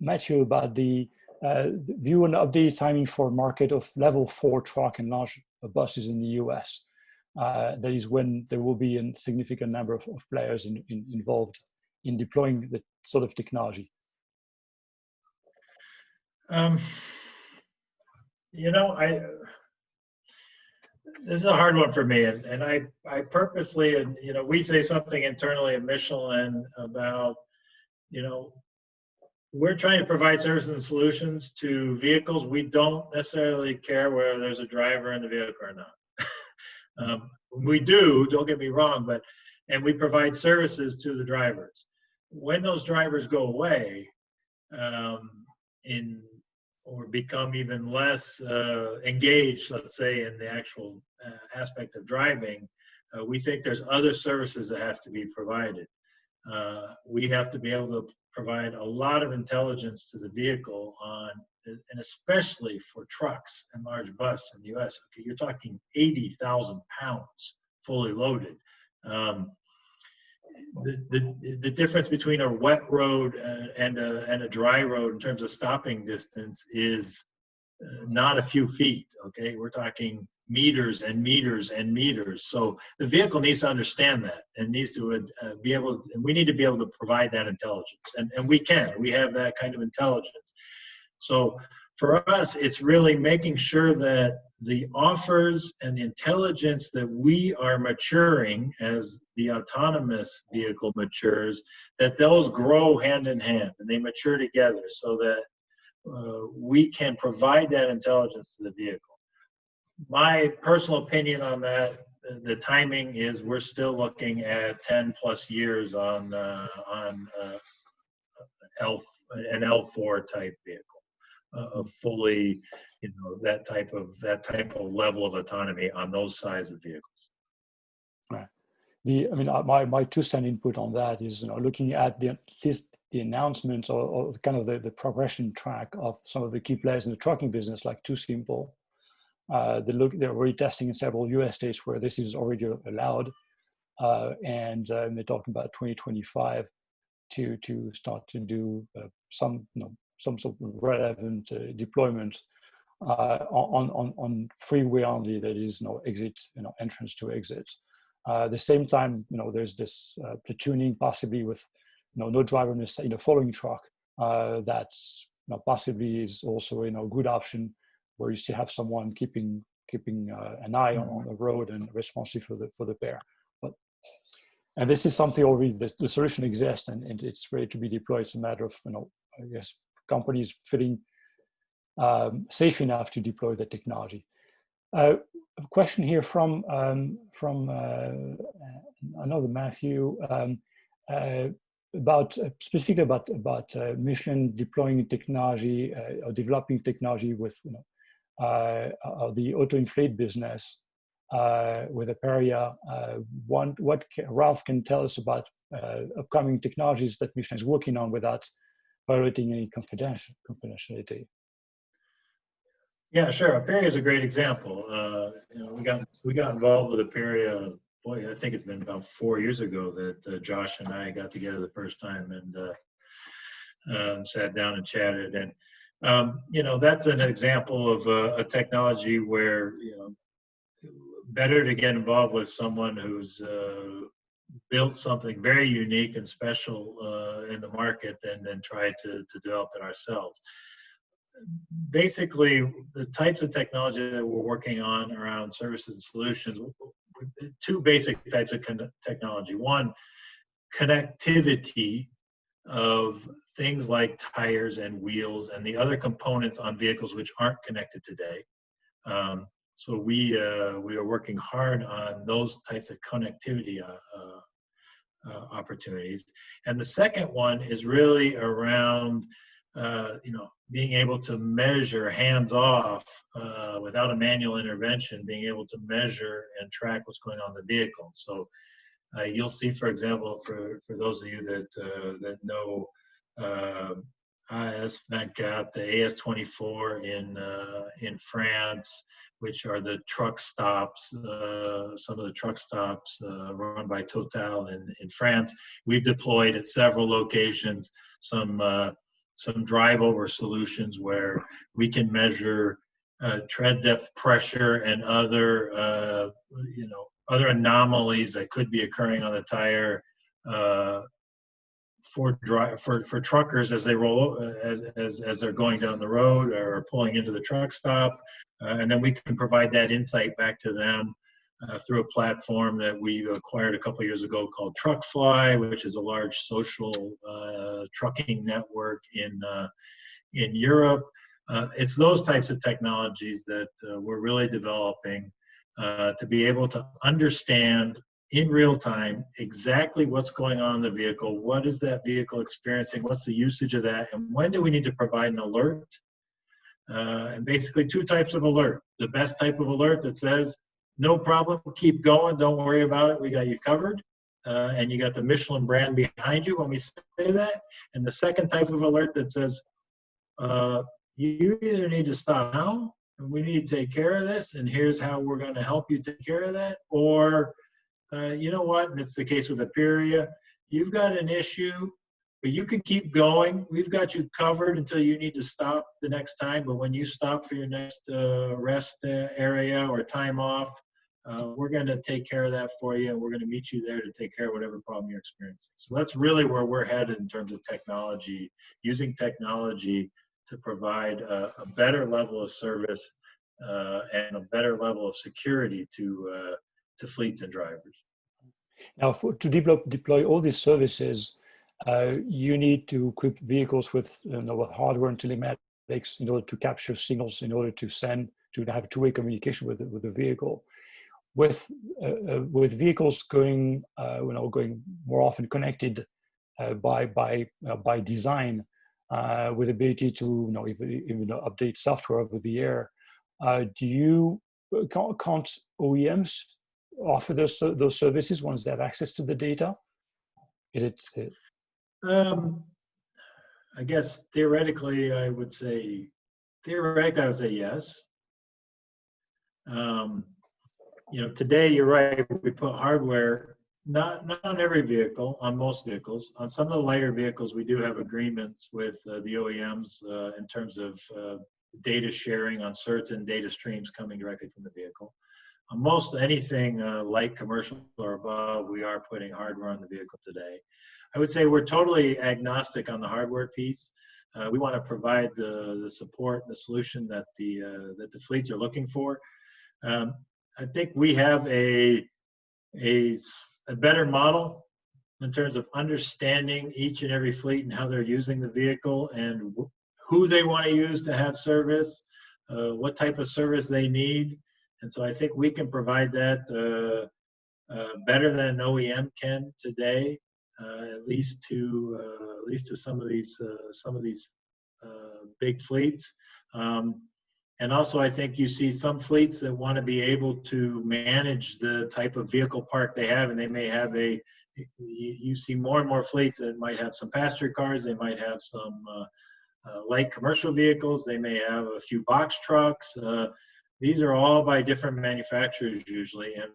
Matthew about the view and update timing for market of level 4 truck and large buses in the US. That is when there will be a significant number of players involved in deploying the sort of technology. This is a hard one for me, and I purposely, and we say something internally at Michelin about, we're trying to provide services and solutions to vehicles. We don't necessarily care whether there's a driver in the vehicle or not. We do, don't get me wrong, and we provide services to the drivers. When those drivers go away, in or become even less engaged, let's say, in the actual aspect of driving, we think there's other services that have to be provided. We have to be able to provide a lot of intelligence to the vehicle on, and especially for trucks and large bus in the US. Okay, you're talking 80,000 pounds fully loaded. The difference between a wet road and a dry road in terms of stopping distance is not a few feet. Okay, we're talking meters and meters and meters. So the vehicle needs to understand that and needs to be able, and we need to be able to provide that intelligence, and we can. We have that kind of intelligence. So for us, it's really making sure that the offers and the intelligence that we are maturing as the autonomous vehicle matures, that those grow hand in hand and they mature together so that we can provide that intelligence to the vehicle. My personal opinion on that, the timing is we're still looking at 10 plus years on an L4 type vehicle. Of fully, that type of level of autonomy on those size of vehicles. Right. My 2-cent input on that is, looking at at least the announcements or kind of the progression track of some of the key players in the trucking business, like Too Simple. They're already testing in several US states where this is already allowed, and they're talking about 2025 to start to do some sort of relevant deployment on freeway only, that is no exit, entrance to exit. At the same time, there's this platooning possibly with no driver in a following truck. That's possibly is also a good option where you still have someone keeping an eye on the road and responsive for the pair. And this is something already the solution exists and it's ready to be deployed. It's a matter of I guess companies feeling safe enough to deploy the technology. A question here from another Matthew about specifically about Michelin deploying technology or developing technology with the auto inflate business with Aperia. What Ralph can tell us about upcoming technologies that Michelin is working on without violating any confidentiality? Yeah, sure. Aperia is a great example. We got involved with Aperia. Boy, I think it's been about 4 years ago that Josh and I got together the first time and sat down and chatted. And that's an example of a technology where better to get involved with someone who's built something very unique and special in the market and then try to develop it ourselves. Basically, the types of technology that we're working on around services and solutions, two basic types of technology. One, connectivity of things like tires and wheels and the other components on vehicles which aren't connected today. So we are working hard on those types of connectivity opportunities. And the second one is really around being able to measure hands off without a manual intervention, being able to measure and track what's going on in the vehicle. So you'll see, for example, for those of you that know AS24, the AS24 in France, which are the truck stops, some of the truck stops run by Total in France. We've deployed at several locations some drive-over solutions where we can measure tread depth, pressure, and other other anomalies that could be occurring on the tire for truckers as they roll as they're going down the road or pulling into the truck stop, and then we can provide that insight back to them through a platform that we acquired a couple of years ago called TruckFly, which is a large social trucking network in Europe. It's those types of technologies that we're really developing to be able to understand in real time exactly what's going on in the vehicle, what is that vehicle experiencing, what's the usage of that, and when do we need to provide an alert and basically two types of alert. The best type of alert that says, no problem, keep going, don't worry about it, we got you covered. And you got the Michelin brand behind you when we say that. And the second type of alert that says, you either need to stop now, and we need to take care of this, and here's how we're going to help you take care of that, or you know what, and it's the case with Aperia, you've got an issue, but you can keep going. We've got you covered until you need to stop the next time, but when you stop for your next rest area or time off, we're going to take care of that for you, and we're going to meet you there to take care of whatever problem you're experiencing. So that's really where we're headed in terms of technology, using technology to provide a better level of service and a better level of security to fleets and drivers. Now, to deploy all these services, you need to equip vehicles with, with hardware and telematics in order to capture signals, in order to have two-way communication with the vehicle. With vehicles going more often connected by design, with ability to even update software over the air, can't OEMs offer those services once they have access to the data? I guess theoretically, I would say yes. Today you're right. We put hardware not on every vehicle, on most vehicles. On some of the lighter vehicles, we do have agreements with the OEMs in terms of data sharing on certain data streams coming directly from the vehicle. On most anything light commercial or above, we are putting hardware on the vehicle today. I would say we're totally agnostic on the hardware piece. We want to provide the support, the solution that the fleets are looking for. I think we have a better model in terms of understanding each and every fleet and how they're using the vehicle and who they want to use to have service, what type of service they need. And so I think we can provide that better than an OEM can today, at least to some of these big fleets. And also, I think you see some fleets that want to be able to manage the type of vehicle park they have, and they may have you see more and more fleets that might have some passenger cars, they might have some light commercial vehicles, they may have a few box trucks. These are all by different manufacturers usually, and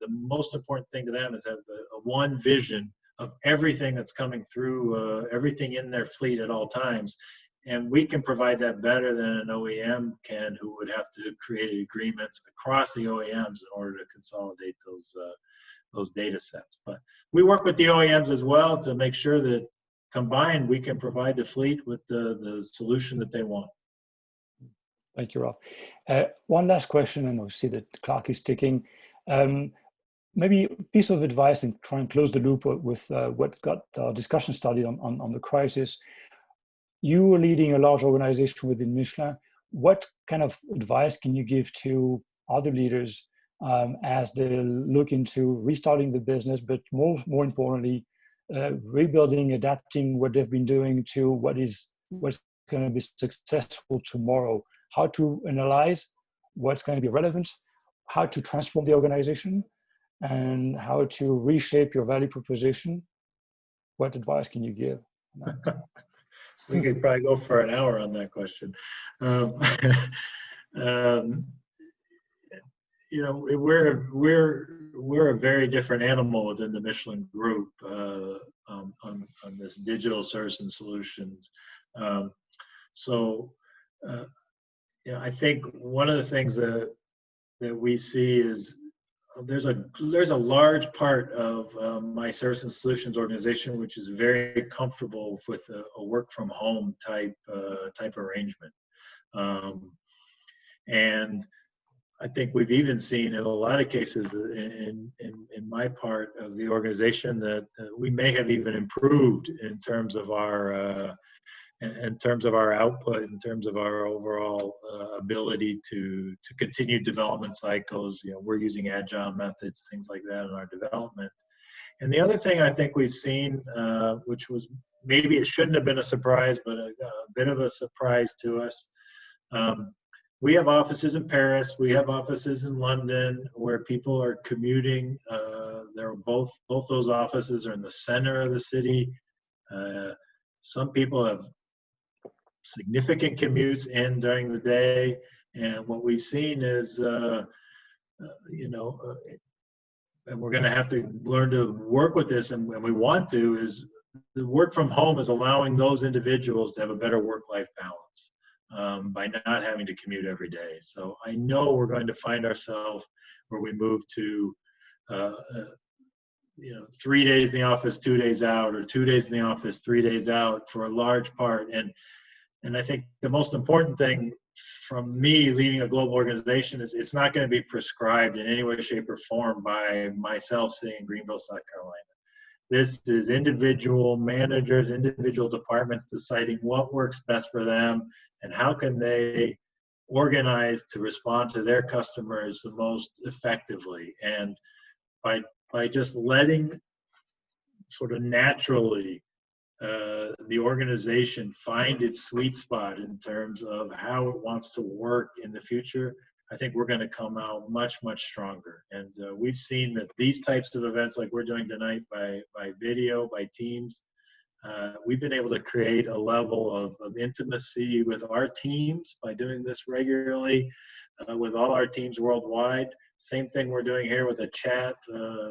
the most important thing to them is have a one vision of everything that's coming through, everything in their fleet at all times. And we can provide that better than an OEM can, who would have to create agreements across the OEMs in order to consolidate those data sets. But we work with the OEMs as well to make sure that combined we can provide the fleet with the solution that they want. Thank you, Rob. One last question, and I see that the clock is ticking. Maybe a piece of advice and try and close the loop with what got our discussion started on the crisis. You are leading a large organization within Michelin. What kind of advice can you give to other leaders as they look into restarting the business, but more importantly, rebuilding, adapting what they've been doing to what's going to be successful tomorrow? How to analyze what's going to be relevant, how to transform the organization, and how to reshape your value proposition. What advice can you give? We could probably go for an hour on that question. We're a very different animal within the Michelin Group on this digital service and solutions. I think one of the things that we see is there's a large part of my service and solutions organization which is very comfortable with a work from home type arrangement, and I think we've even seen in a lot of cases in my part of the organization that we may have even improved in terms of our output, in terms of our overall ability to continue development cycles. We're using agile methods, things like that in our development. And the other thing I think we've seen, which was maybe it shouldn't have been a surprise, but a bit of a surprise to us, We have offices in Paris. We have offices in London where people are commuting. Both those offices are in the center of the city. Some people have significant commutes in during the day, and what we've seen is, and we're going to have to learn to work with this, and we want to, is the work from home is allowing those individuals to have a better work-life balance by not having to commute every day. So I know we're going to find ourselves where we move to 3 days in the office, 2 days out, or 2 days in the office, 3 days out for a large part. And I think the most important thing from me leading a global organization is it's not going to be prescribed in any way, shape, or form by myself sitting in Greenville, South Carolina. This is individual managers, individual departments deciding what works best for them and how can they organize to respond to their customers the most effectively. And by just letting sort of naturally the organization find its sweet spot in terms of how it wants to work in the future, I think we're going to come out much, much stronger. And we've seen that these types of events like we're doing tonight by video, by Teams, we've been able to create a level of intimacy with our teams by doing this regularly with all our teams worldwide. Same thing we're doing here with a chat,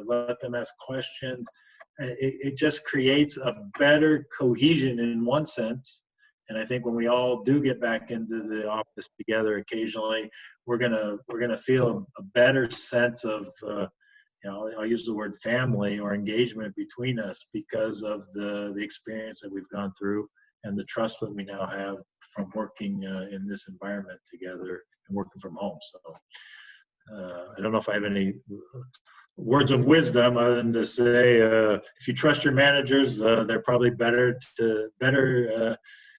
let them ask questions. It just creates a better cohesion in one sense. And I think when we all do get back into the office together occasionally, we're gonna feel a better sense of, I'll use the word family or engagement between us because of the experience that we've gone through and the trust that we now have from working in this environment together and working from home. So I don't know if I have any words of wisdom other than to say, if you trust your managers, they're probably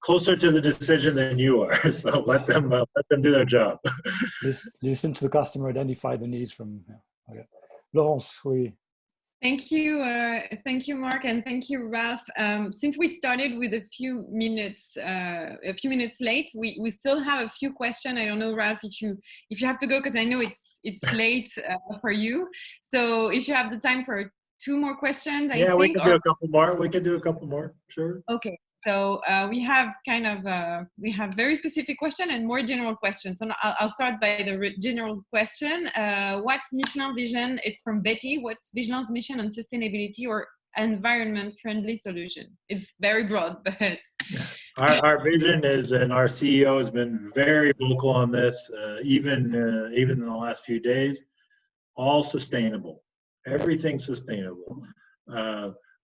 closer to the decision than you are. So let them do their job. Listen to the customer, identify the needs from. Okay. Laurence, Thank you, Marc, and thank you, Ralph. Since we started with a few minutes late, we still have a few questions. I don't know, Ralph, if you have to go, because I know it's late for you. So if you have the time for 2 more questions, yeah, we can do a couple more. We can do a couple more. Sure. Okay. So we have we have very specific question and more general questions. So I'll start by the general question. What's Michelin vision? It's from Betty. What's Michelin's mission on sustainability or environment-friendly solution? It's very broad, but our vision is, and our CEO has been very vocal on this, even in the last few days. All sustainable. Everything sustainable.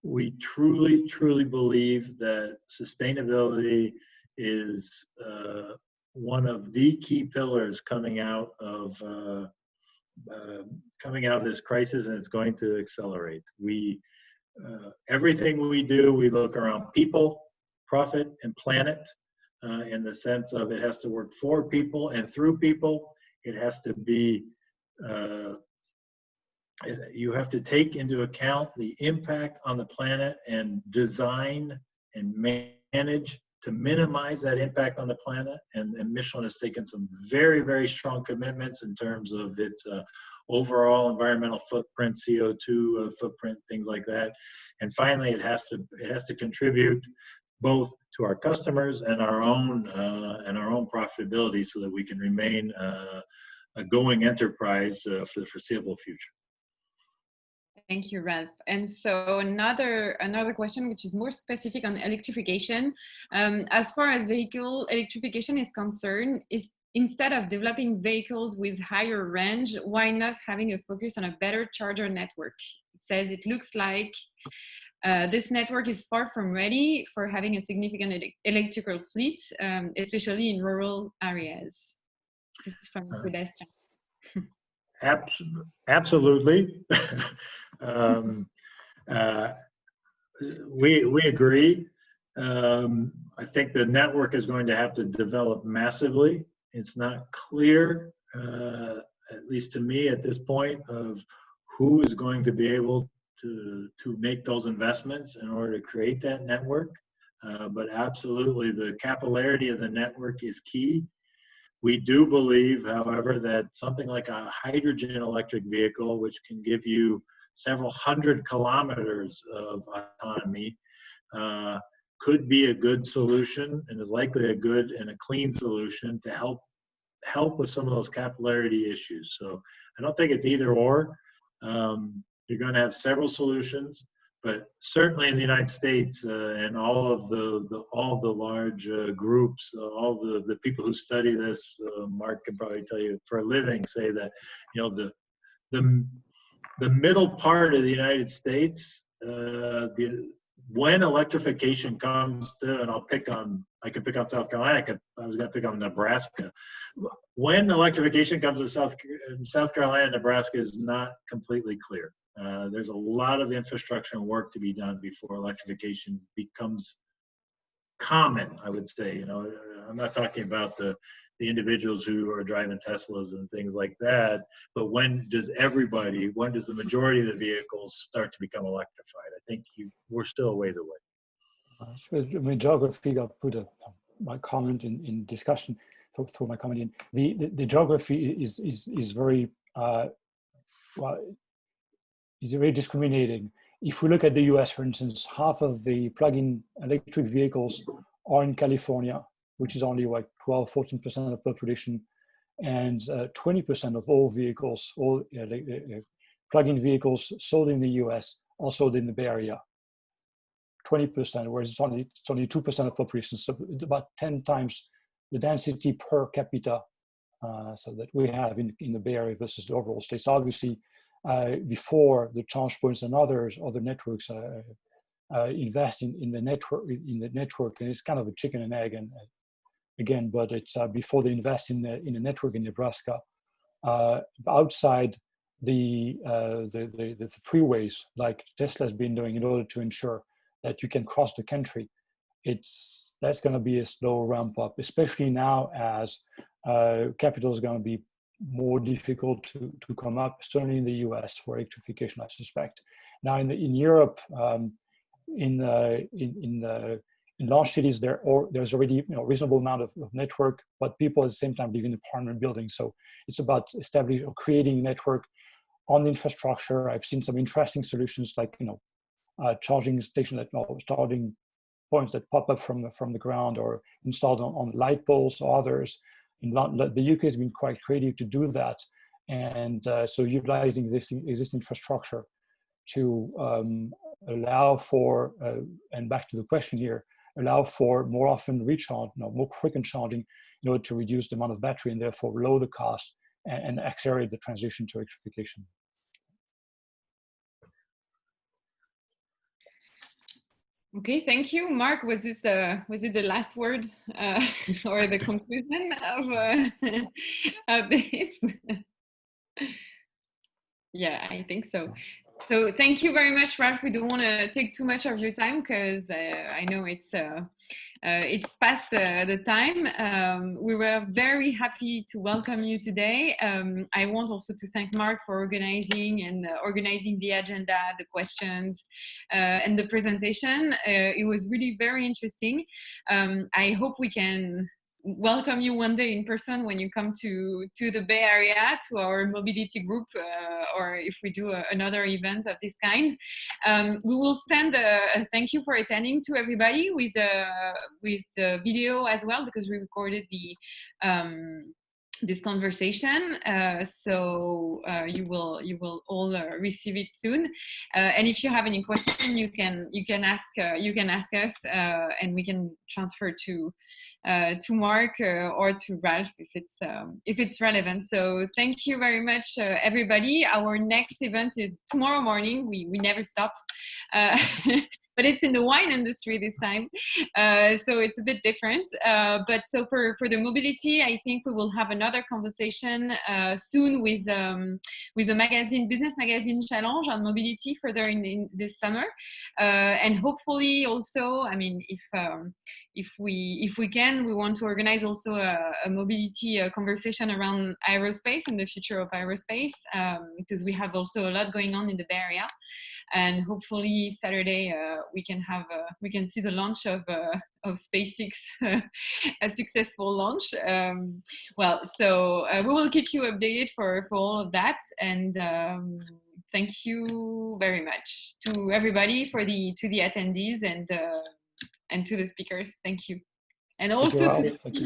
We truly, truly believe that sustainability is one of the key pillars coming out of this crisis, and it's going to accelerate. Everything we do, we look around people, profit, and planet in the sense of it has to work for people and through people. It has to be you have to take into account the impact on the planet and design and manage to minimize that impact on the planet. And Michelin has taken some very, very strong commitments in terms of its overall environmental footprint, CO2 footprint, things like that. And finally, it has to contribute both to our customers and our own profitability so that we can remain a going enterprise for the foreseeable future. Thank you, Ralph. And so another question, which is more specific on electrification. As far as vehicle electrification is concerned, is instead of developing vehicles with higher range, why not having a focus on a better charger network? It says it looks like this network is far from ready for having a significant electrical fleet, especially in rural areas. This is from Sebastian. Absolutely. We agree. I think the network is going to have to develop massively. It's not clear, at least to me at this point, of who is going to be able to make those investments in order to create that network. But absolutely, the capillarity of the network is key. We do believe, however, that something like a hydrogen electric vehicle, which can give you several hundred kilometers of autonomy, could be a good solution and is likely a good and a clean solution to help with some of those capillarity issues. So I don't think it's either or. You're going to have several solutions, but certainly in the United States and all of the large groups, all the people who study this, Mark can probably tell you for a living, say that the middle part of the United States, when electrification comes to, and I could pick on South Carolina, I was going to pick on Nebraska. When electrification comes to South Carolina and Nebraska is not completely clear. There's a lot of infrastructure and work to be done before electrification becomes common, I would say. I'm not talking about the individuals who are driving Teslas and things like that, but when does the majority of the vehicles start to become electrified? I think we're still a ways away. I mean, geography, I'll put my comment in discussion, throw my comment in. The geography is very, is very discriminating. If we look at the US, for instance, half of the plug-in electric vehicles are in California, which is only like 12-14% of population, and 20% of all vehicles, plug-in vehicles sold in the US are sold in the Bay Area. 20%, whereas it's only 2% of population, so about 10 times the density per capita so that we have in the Bay Area versus the overall states. Obviously, before the charge points and other networks invest in the network, and it's kind of a chicken and egg, and again, but it's before they invest in the network in Nebraska, outside the freeways like Tesla's been doing in order to ensure that you can cross the country. That's going to be a slow ramp up, especially now as capital is going to be more difficult to come up, certainly in the US for electrification, I suspect. Now in Europe, in large cities, there's already reasonable amount of network, but people at the same time live in apartment buildings. So it's about establishing or creating a network on the infrastructure. I've seen some interesting solutions like charging stations, starting points that pop up from the ground or installed on light poles or others. The UK has been quite creative to do that, and so utilizing this existing infrastructure to allow for, and back to the question here, allow for more often recharge, more frequent charging in order to reduce the amount of battery and therefore lower the cost and accelerate the transition to electrification. Okay, thank you, Mark. Was it the last word or the conclusion of this? Yeah, I think so. So thank you very much, Ralph. We don't want to take too much of your time because I know it's past the time. We were very happy to welcome you today. I want also to thank Mark for organizing the agenda, the questions, and the presentation. It was really very interesting. I hope we can welcome you one day in person when you come to the Bay Area, to our mobility group, or if we do another event of this kind. We will send a thank you for attending to everybody with the video as well, because we recorded this conversation, so you will all receive it soon. And if you have any question, you can ask us, and we can transfer to Mark or to Ralph if it's relevant. So thank you very much, everybody. Our next event is tomorrow morning. We never stop. But it's in the wine industry this time, so it's a bit different. But so for the mobility, I think we will have another conversation soon with a business magazine challenge on mobility further in this summer, and hopefully also, I mean, if we can, we want to organize also a mobility conversation around aerospace and the future of aerospace, because we have also a lot going on in the Bay Area, and hopefully Saturday we can see the launch of SpaceX, a successful launch. So we will keep you updated for all of that, and thank you very much to everybody, to the attendees, and to the speakers. Thank you, and also to